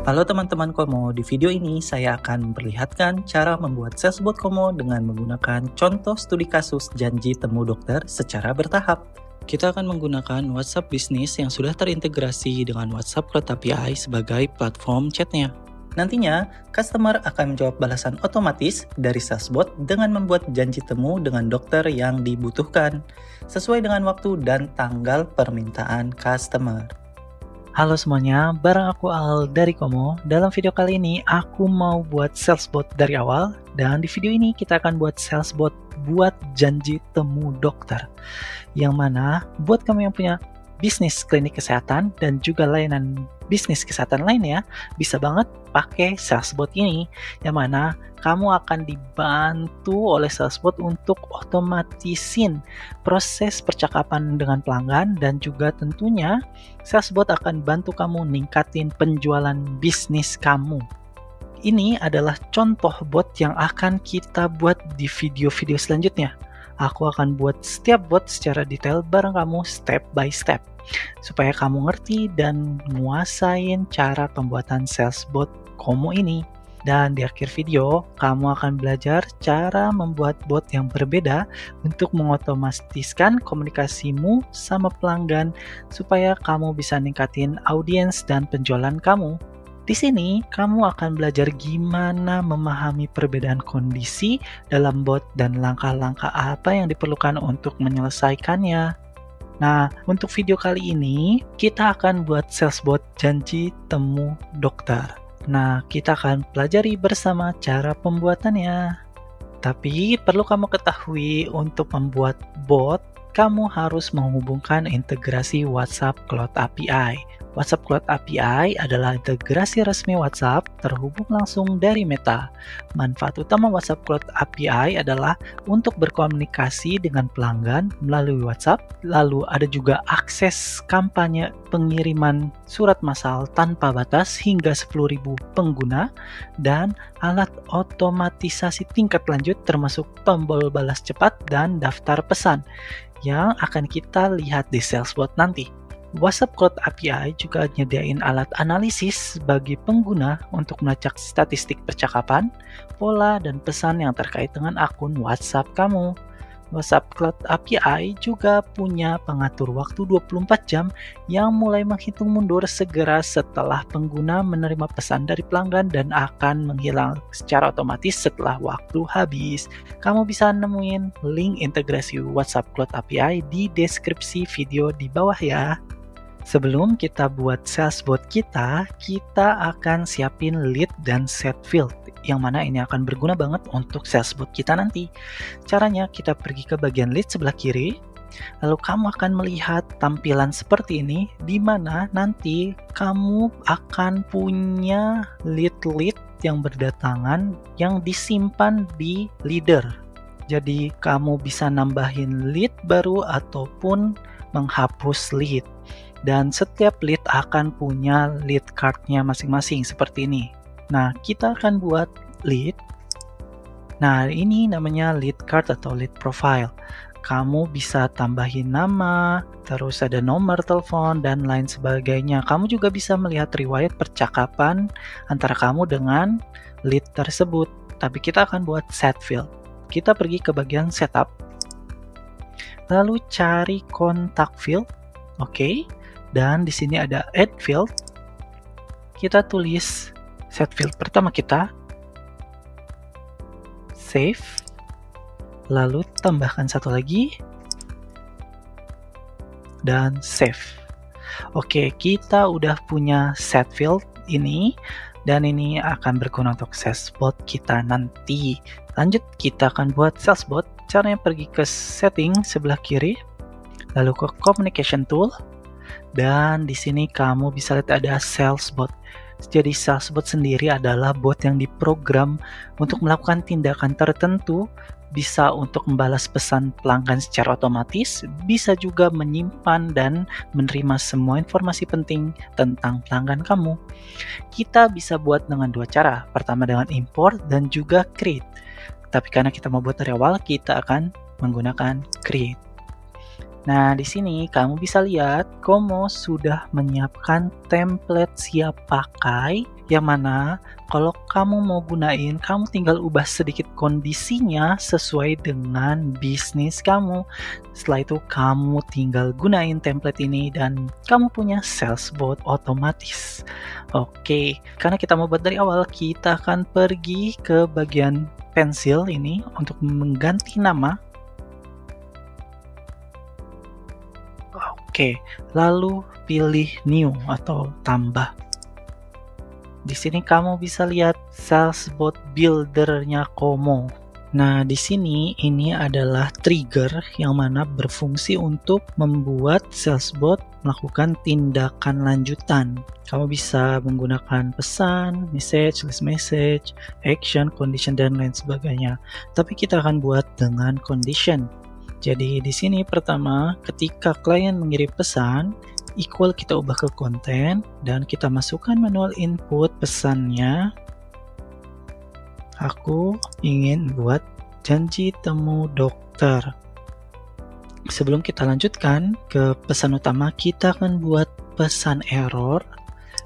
Halo teman-teman Komo, di video ini saya akan memperlihatkan cara membuat salesbot Komo dengan menggunakan contoh studi kasus janji temu dokter secara bertahap. Kita akan menggunakan WhatsApp Business yang sudah terintegrasi dengan WhatsApp Cloud API sebagai platform chatnya. Nantinya, customer akan menjawab balasan otomatis dari salesbot dengan membuat janji temu dengan dokter yang dibutuhkan, sesuai dengan waktu dan tanggal permintaan customer. Halo semuanya, bareng aku Al dari Komo. Dalam video kali ini aku mau buat salesbot dari awal, dan di video ini kita akan buat salesbot buat janji temu dokter. Yang mana buat kamu yang punya bisnis klinik kesehatan dan juga layanan bisnis kesehatan lainnya, bisa banget pakai salesbot ini, yang mana kamu akan dibantu oleh salesbot untuk otomatisin proses percakapan dengan pelanggan, dan juga tentunya salesbot akan bantu kamu ningkatin penjualan bisnis kamu. Ini adalah contoh bot yang akan kita buat di video-video selanjutnya. Aku akan buat setiap bot secara detail bareng kamu step by step, supaya kamu ngerti dan nguasain cara pembuatan salesbot Komo ini. Dan di akhir video, kamu akan belajar cara membuat bot yang berbeda untuk mengotomatiskan komunikasimu sama pelanggan, supaya kamu bisa ningkatin audiens dan penjualan kamu. Di sini, kamu akan belajar gimana memahami perbedaan kondisi dalam bot dan langkah-langkah apa yang diperlukan untuk menyelesaikannya. Nah, untuk video kali ini, kita akan buat salesbot janji temu dokter. Nah, kita akan pelajari bersama cara pembuatannya. Tapi, perlu kamu ketahui untuk membuat bot, kamu harus menghubungkan integrasi WhatsApp Cloud API. WhatsApp Cloud API adalah integrasi resmi WhatsApp terhubung langsung dari Meta. Manfaat utama WhatsApp Cloud API adalah untuk berkomunikasi dengan pelanggan melalui WhatsApp, lalu ada juga akses kampanye pengiriman surat massal tanpa batas hingga 10.000 pengguna, dan alat otomatisasi tingkat lanjut termasuk tombol balas cepat dan daftar pesan yang akan kita lihat di salesbot nanti. WhatsApp Cloud API juga nyediain alat analisis bagi pengguna untuk melacak statistik percakapan, pola, dan pesan yang terkait dengan akun WhatsApp kamu. WhatsApp Cloud API juga punya pengatur waktu 24 jam yang mulai menghitung mundur segera setelah pengguna menerima pesan dari pelanggan dan akan menghilang secara otomatis setelah waktu habis. Kamu bisa nemuin link integrasi WhatsApp Cloud API di deskripsi video di bawah ya. Sebelum kita buat salesbot kita akan siapin lead dan set field, yang mana ini akan berguna banget untuk salesbot kita nanti. Caranya, kita pergi ke bagian lead sebelah kiri, lalu kamu akan melihat tampilan seperti ini, di mana nanti kamu akan punya lead yang berdatangan yang disimpan di leader. Jadi kamu bisa nambahin lead baru ataupun menghapus lead. Dan setiap lead akan punya lead card-nya masing-masing seperti ini. Nah, kita akan buat lead. Nah, ini namanya lead card atau lead profile. Kamu bisa tambahin nama, terus ada nomor telepon, dan lain sebagainya. Kamu juga bisa melihat riwayat percakapan antara kamu dengan lead tersebut. Tapi kita akan buat set field. Kita pergi ke bagian setup, lalu cari kontak field. Oke. Dan di sini ada add field. Kita tulis set field pertama kita, save, lalu tambahkan satu lagi, dan save. Oke, kita udah punya set field ini, dan ini akan berguna untuk salesbot kita nanti. Lanjut, kita akan buat salesbot. Caranya pergi ke setting sebelah kiri, lalu ke communication tool. Dan di sini kamu bisa lihat ada salesbot. Jadi salesbot sendiri adalah bot yang diprogram untuk melakukan tindakan tertentu, bisa untuk membalas pesan pelanggan secara otomatis, bisa juga menyimpan dan menerima semua informasi penting tentang pelanggan kamu. Kita bisa buat dengan dua cara, pertama dengan import dan juga create. Tapi karena kita mau buat dari awal, kita akan menggunakan create. Nah, di sini kamu bisa lihat Komo sudah menyiapkan template siap pakai yang mana kalau kamu mau gunain, kamu tinggal ubah sedikit kondisinya sesuai dengan bisnis kamu. Setelah itu kamu tinggal gunain template ini dan kamu punya sales bot otomatis. Oke, karena kita mau buat dari awal, kita akan pergi ke bagian pensil ini untuk mengganti nama. Oke, lalu pilih new atau tambah. Di sini kamu bisa lihat sales bot builder-nya Komo. Nah, di sini ini adalah trigger yang mana berfungsi untuk membuat sales bot melakukan tindakan lanjutan. Kamu bisa menggunakan pesan, message, list message, action, condition, dan lain sebagainya. Tapi kita akan buat dengan condition. Jadi di sini pertama, ketika klien mengirim pesan, equal kita ubah ke konten dan kita masukkan manual input pesannya. Aku ingin buat janji temu dokter. Sebelum kita lanjutkan ke pesan utama, kita akan buat pesan error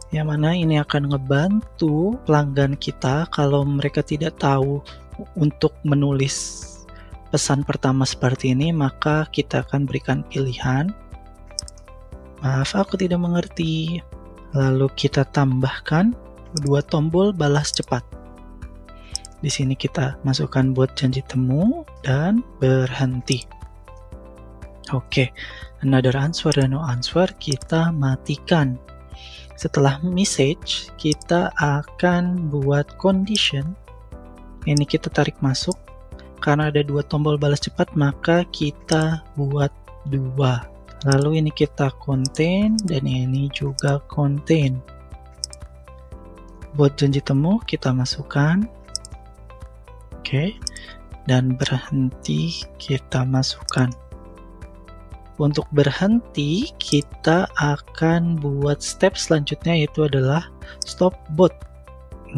yang mana ini akan ngebantu pelanggan kita kalau mereka tidak tahu untuk menulis pesan pertama seperti ini, maka kita akan berikan pilihan. Maaf, aku tidak mengerti. Lalu kita tambahkan 2 tombol balas cepat. Di sini kita masukkan buat janji temu dan berhenti. Oke, another answer dan no answer kita matikan. Setelah message, kita akan buat condition. Ini kita tarik masuk. Karena ada 2 tombol balas cepat, maka kita buat 2. Lalu ini kita contain dan ini juga contain. Buat janji temu kita masukkan. Oke. Dan berhenti kita masukkan. Untuk berhenti kita akan buat step selanjutnya, yaitu adalah stop bot.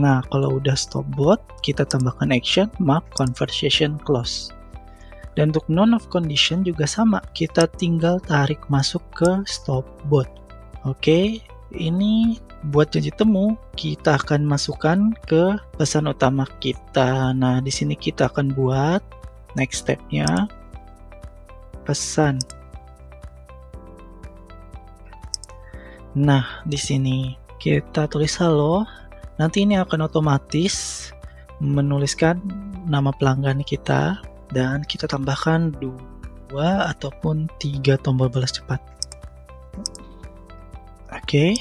Nah, kalau udah stop bot, kita tambahkan action mark conversation close. Dan untuk none of condition juga sama, kita tinggal tarik masuk ke stop bot. Oke, ini buat janji temu, kita akan masukkan ke pesan utama kita. Nah, di sini kita akan buat next step-nya pesan. Nah, di sini kita tulis halo. Nanti ini akan otomatis menuliskan nama pelanggan kita. Dan kita tambahkan 2 ataupun 3 tombol balas cepat. Oke,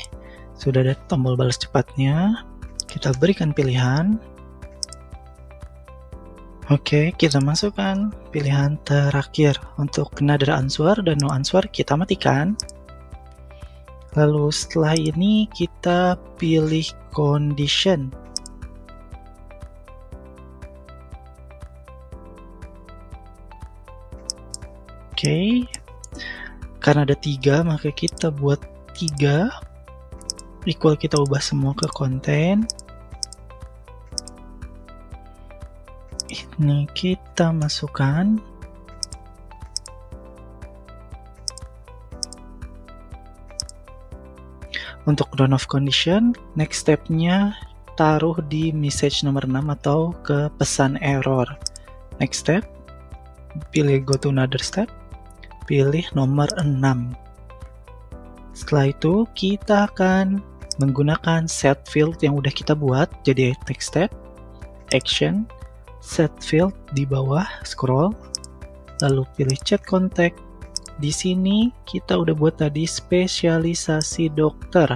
sudah ada tombol balas cepatnya. Kita berikan pilihan. Oke, kita masukkan pilihan terakhir. Untuk another answer dan no answer kita matikan. Lalu setelah ini kita pilih condition. Oke, karena ada 3 maka kita buat 3 equal, kita ubah semua ke konten. Ini kita masukkan. Untuk run of condition, next stepnya taruh di message nomor 6 atau ke pesan error. Next step, pilih go to another step. Pilih nomor 6. Setelah itu kita akan menggunakan set field yang udah kita buat. Jadi text step, action, set field di bawah, scroll, lalu pilih chat contact. Di sini kita udah buat tadi spesialisasi dokter.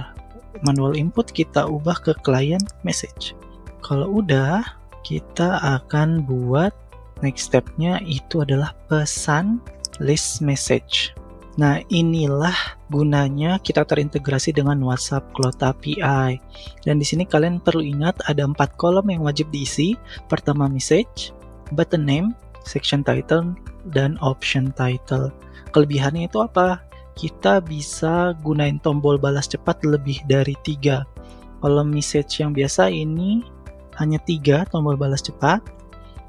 Manual input kita ubah ke client message. Kalau udah, kita akan buat next stepnya itu adalah pesan list message. Nah, inilah gunanya kita terintegrasi dengan WhatsApp Cloud API. Dan di sini kalian perlu ingat ada 4 kolom yang wajib diisi. Pertama message, button name, section title, dan option title. Kelebihannya itu apa? Kita bisa gunain tombol balas cepat lebih dari 3. Kalau message yang biasa ini hanya 3 tombol balas cepat.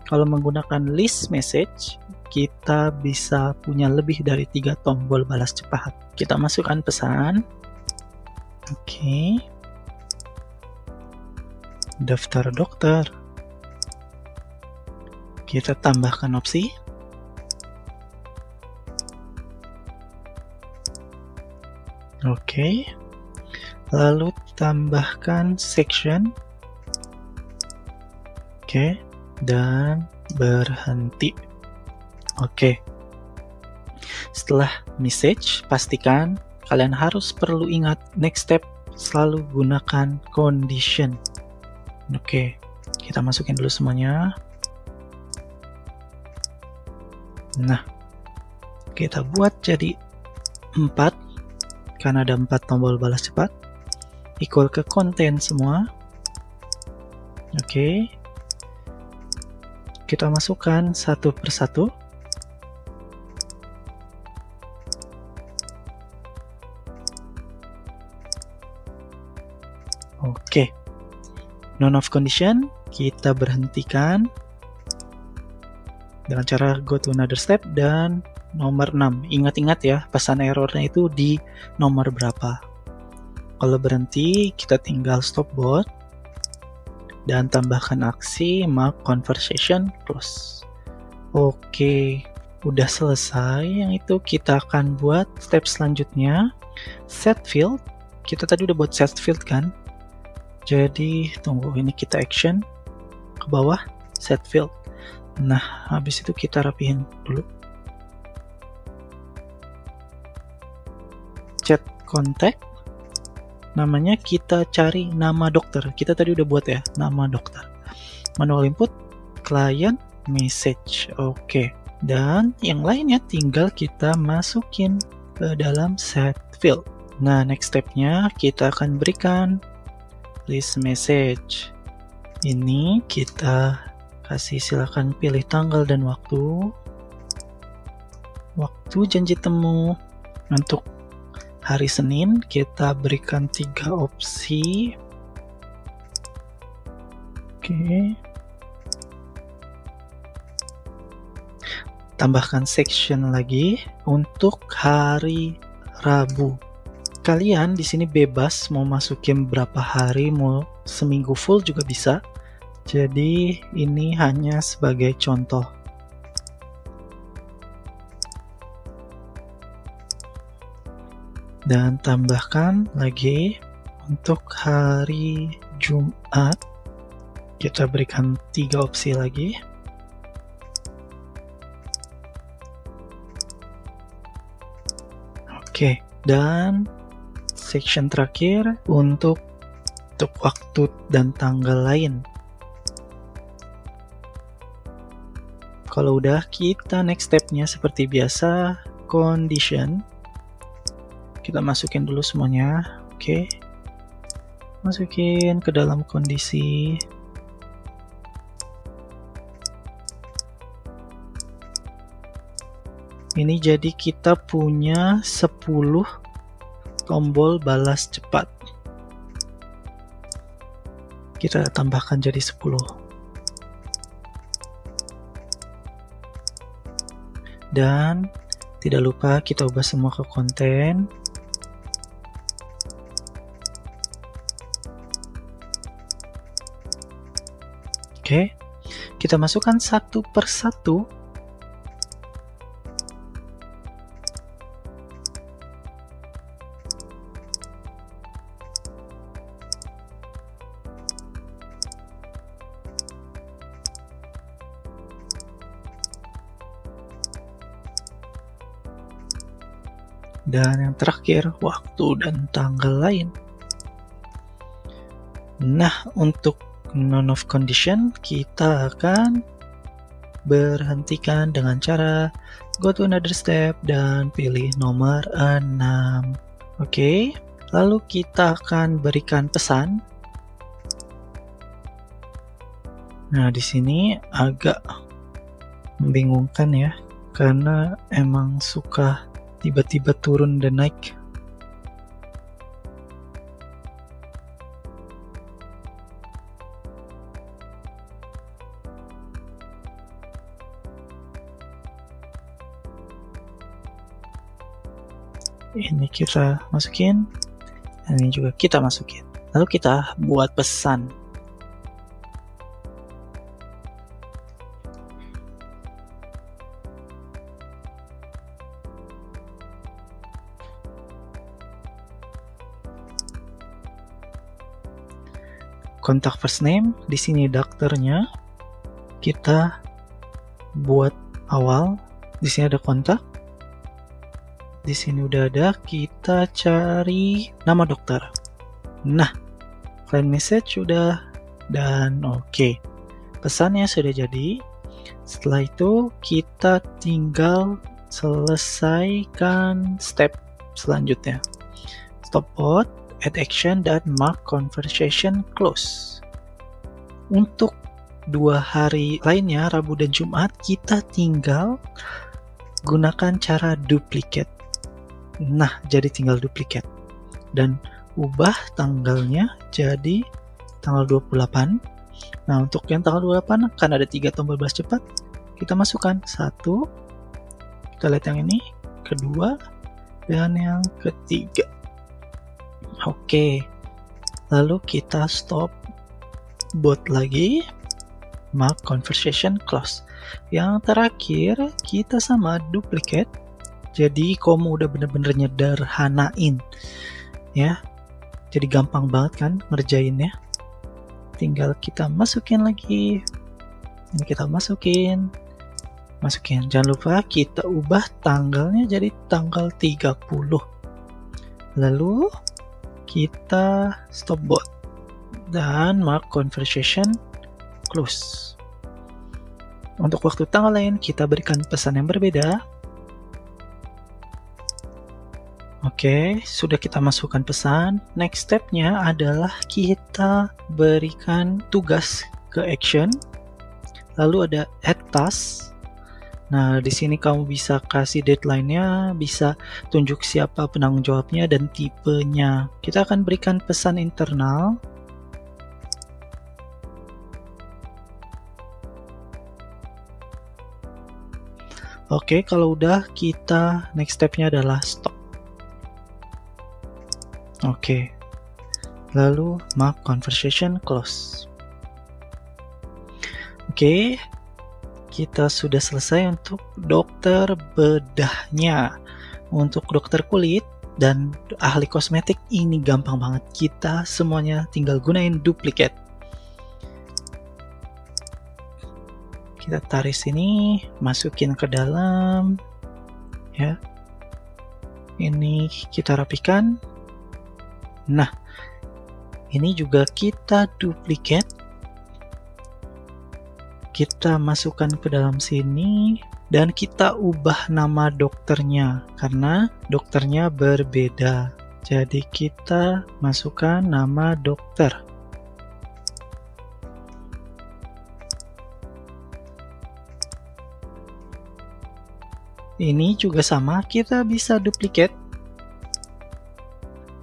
Kalau menggunakan list message, kita bisa punya lebih dari 3 tombol balas cepat. Kita masukkan pesan. Oke. daftar dokter. Kita tambahkan opsi. Oke. Lalu tambahkan section. Oke. Dan berhenti. Oke. Setelah message, pastikan kalian perlu ingat next step selalu gunakan condition. Oke. Kita masukin dulu semuanya. Nah, kita buat jadi 4 karena ada 4 tombol balas cepat, equal ke konten semua. Oke, kita masukkan satu persatu. Oke, none of condition kita berhentikan dengan cara go to another step dan nomor 6. Ingat-ingat ya, pesan errornya itu di nomor berapa. Kalau berhenti, kita tinggal stop bot dan tambahkan aksi mark conversation close. Oke, udah selesai. Yang itu kita akan buat step selanjutnya, set field. Kita tadi udah buat set field kan? Jadi tunggu, ini kita action ke bawah, set field. Nah, habis itu kita rapihin dulu. Chat contact. Namanya kita cari nama dokter. Kita tadi udah buat ya, nama dokter. Manual input, client, message. Oke. Dan yang lainnya tinggal kita masukin ke dalam set field. Nah, next stepnya kita akan berikan list message. Ini kita kasih, silakan pilih tanggal dan waktu. Waktu janji temu untuk hari Senin, kita berikan 3 opsi. Oke. Tambahkan section lagi untuk hari Rabu. Kalian di sini bebas mau masukin berapa hari, mau seminggu full juga bisa. Jadi ini hanya sebagai contoh. Dan tambahkan lagi untuk hari Jumat. Kita berikan 3 opsi lagi. Oke, dan section terakhir untuk waktu dan tanggal lain. Kalau udah, kita next stepnya seperti biasa, condition. Kita masukin dulu semuanya. Oke. Masukin ke dalam kondisi. Ini jadi kita punya 10 tombol balas cepat. Kita tambahkan jadi 10. Dan tidak lupa kita ubah semua ke konten. Oke, kita masukkan satu persatu. Dan yang terakhir, waktu dan tanggal lain. Nah, untuk none of condition, kita akan berhentikan dengan cara go to another step dan pilih nomor 6. Oke, lalu kita akan berikan pesan. Nah, di sini agak membingungkan ya, karena emang suka tiba-tiba turun dan naik. Ini kita masukin, dan ini juga kita masukin. Lalu kita buat pesan. kontak first name, di sini dokternya kita buat awal. Di sini ada kontak. Di sini udah ada, kita cari nama dokter. Nah, client message sudah dan oke. Pesannya sudah jadi. Setelah itu kita tinggal selesaikan step selanjutnya. Stop bot, add action, dan mark conversation close. Untuk 2 hari lainnya, Rabu dan Jumat, kita tinggal gunakan cara duplicate. Nah, jadi tinggal duplicate. Dan ubah tanggalnya jadi tanggal 28. Nah, untuk yang tanggal 28 kan ada 3 tombol balas cepat. Kita masukkan 1. Kita lihat yang ini, kedua, dan yang ketiga. Oke. Lalu kita stop bot lagi. Mark conversation close. Yang terakhir, kita sama duplicate. Jadi kamu udah bener-bener nyederhanain. Ya. Jadi gampang banget kan ngerjainnya. Tinggal kita masukin lagi. Ini kita masukin. Jangan lupa kita ubah tanggalnya jadi tanggal 30. Lalu kita stop bot dan mark conversation close. Untuk waktu tanggal lain kita berikan pesan yang berbeda. Oke, sudah kita masukkan pesan. Next stepnya adalah kita berikan tugas ke action. Lalu ada add task. Nah, di sini kamu bisa kasih deadline-nya, bisa tunjuk siapa penanggung jawabnya dan tipenya. Kita akan berikan pesan internal. Oke, kalau udah, kita next step-nya adalah stop. Oke. Lalu mark conversation close. Oke. Kita sudah selesai untuk dokter bedahnya. Untuk dokter kulit dan ahli kosmetik ini gampang banget. Kita semuanya tinggal gunain duplicate. Kita tarik sini, masukin ke dalam. Ya. Ini kita rapikan. Nah, ini juga kita duplicate. Kita masukkan ke dalam sini dan kita ubah nama dokternya karena dokternya berbeda. Jadi kita masukkan nama dokter. Ini juga sama, kita bisa duplicate.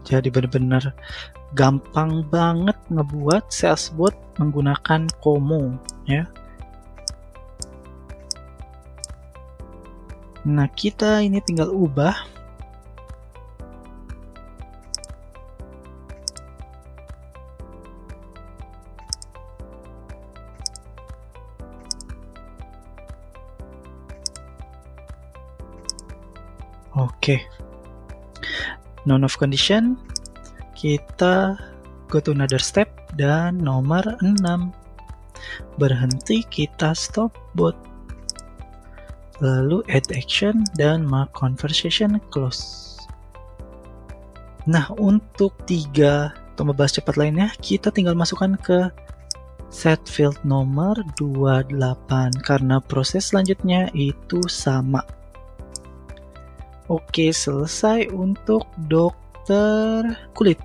Jadi benar-benar gampang banget ngebuat salesbot menggunakan Komo, ya. Nah, kita ini tinggal ubah. Oke. None of condition. Kita go to another step dan nomor 6. Berhenti, kita stop bot. Lalu add action dan mark conversation close. Nah, untuk 3 tombol balas cepat lainnya, kita tinggal masukkan ke set field nomor 28 karena proses selanjutnya itu sama. Oke, selesai untuk dokter kulit.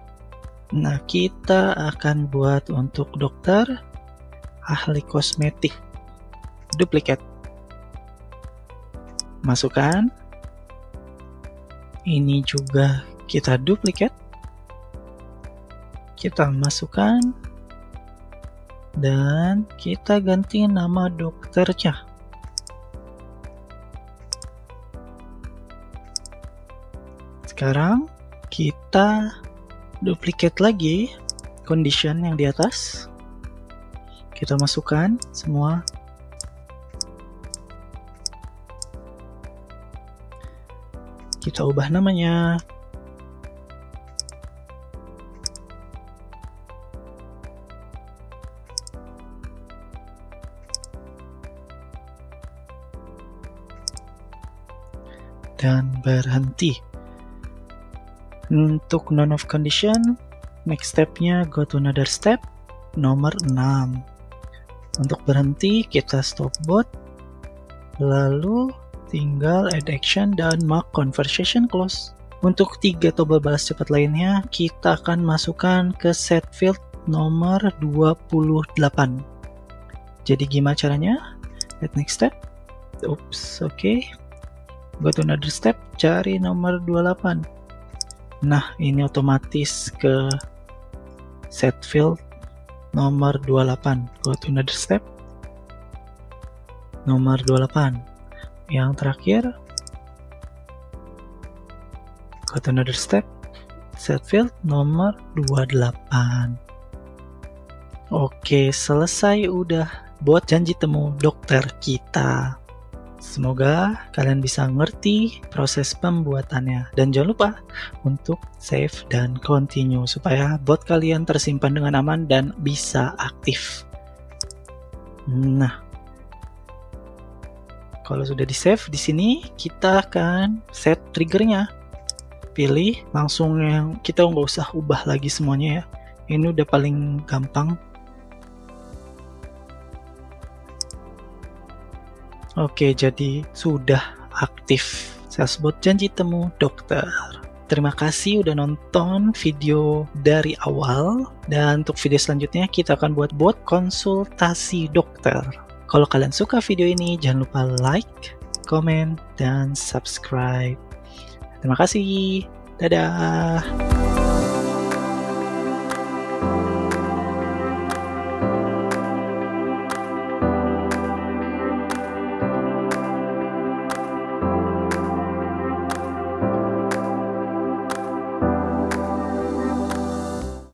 Nah, kita akan buat untuk dokter ahli kosmetik. Duplicate. Masukkan. Ini juga kita duplicate. Kita masukkan. Dan kita ganti nama dokternya. Sekarang kita duplicate lagi condition yang di atas. Kita masukkan semua. Kita ubah namanya. berhenti. Untuk none of condition, next stepnya go to another step, nomor 6. Untuk berhenti, kita stop bot, lalu tinggal add action dan mark conversation close. Untuk 3 tombol balas cepat lainnya, kita akan masukkan ke set field nomor 28. Jadi gimana caranya? Add next step. Oops, oke. Go to another step, cari nomor 28. Nah, ini otomatis ke set field nomor 28. Go to another step. Nomor 28. Yang terakhir, go to another step. Set field nomor 28. Oke, selesai udah buat janji temu dokter kita. Semoga kalian bisa ngerti proses pembuatannya. Dan jangan lupa untuk save dan continue supaya bot kalian tersimpan dengan aman dan bisa aktif. Nah, kalau sudah di save di sini, kita akan set triggernya. Pilih langsung yang kita nggak usah ubah lagi semuanya ya. Ini udah paling gampang. Oke, jadi sudah aktif salesbot janji temu dokter. Terima kasih udah nonton video dari awal, dan untuk video selanjutnya kita akan buat bot konsultasi dokter. Kalau kalian suka video ini, jangan lupa like, komen, dan subscribe. Terima kasih. Dadah.